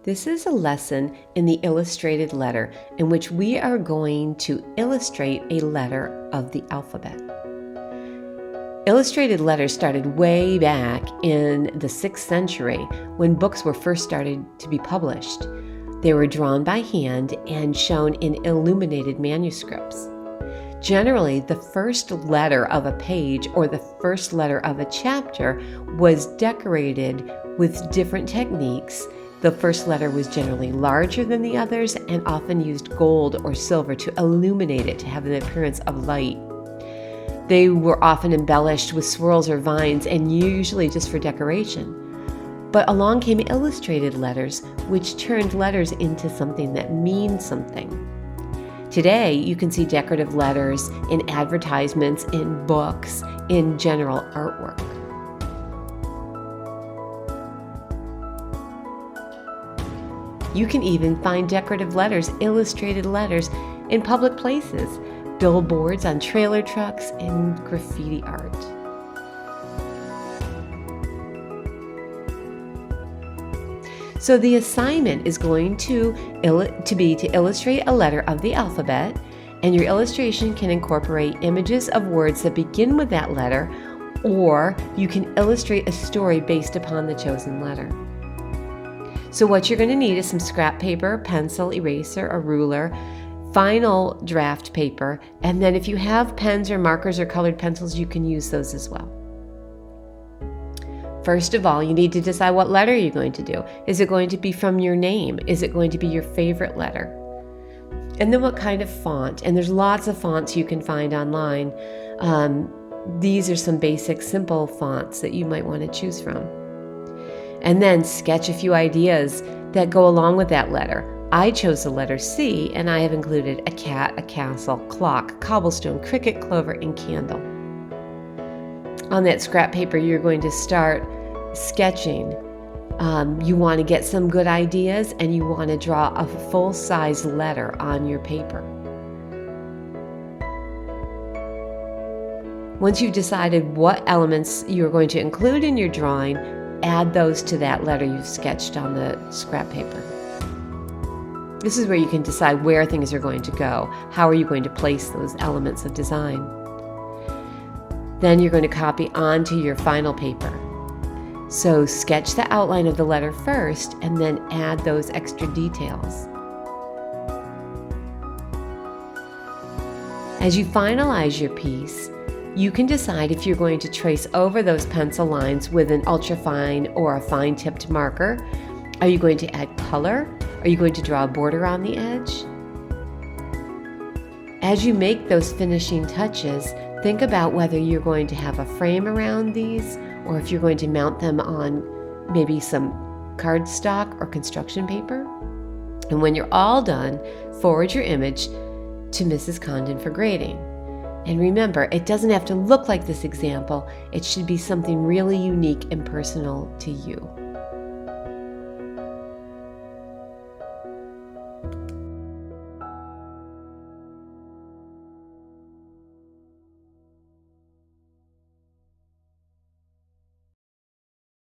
This is a lesson in the illustrated letter in which we are going to illustrate a letter of the alphabet. Illustrated letters started way back in the 6th century when books were first started to be published. They were drawn by hand and shown in illuminated manuscripts. Generally, the first letter of a page or the first letter of a chapter was decorated with different techniques. The first letter was generally larger than the others and often used gold or silver to illuminate it, to have an appearance of light. They were often embellished with swirls or vines and usually just for decoration. But along came illustrated letters, which turned letters into something that means something. Today, you can see decorative letters in advertisements, in books, in general artwork. You can even find decorative letters, illustrated letters, in public places, billboards on trailer trucks, and graffiti art. So the assignment is going to be to illustrate a letter of the alphabet, and your illustration can incorporate images of words that begin with that letter, or you can illustrate a story based upon the chosen letter. So what you're going to need is some scrap paper, pencil, eraser, a ruler, final draft paper, and then if you have pens or markers or colored pencils, you can use those as well. First of all, you need to decide what letter you're going to do. Is it going to be from your name? Is it going to be your favorite letter? And then what kind of font? And there's lots of fonts you can find online. These are some basic, simple fonts that you might want to choose from. And then sketch a few ideas that go along with that letter. I chose the letter C, and I have included a cat, a castle, clock, cobblestone, cricket, clover, and candle. On that scrap paper, you're going to start sketching. You want to get some good ideas, and you want to draw a full-size letter on your paper. Once you've decided what elements you're going to include in your drawing, add those to that letter you've sketched on the scrap paper. This is where you can decide where things are going to go. How are you going to place those elements of design? Then you're going to copy onto your final paper. So sketch the outline of the letter first and then add those extra details. As you finalize your piece, you can decide if you're going to trace over those pencil lines with an ultrafine or a fine-tipped marker. Are you going to add color? Are you going to draw a border on the edge? As you make those finishing touches, think about whether you're going to have a frame around these or if you're going to mount them on maybe some cardstock or construction paper. And when you're all done, forward your image to Mrs. Condon for grading. And remember, it doesn't have to look like this example. It should be something really unique and personal to you.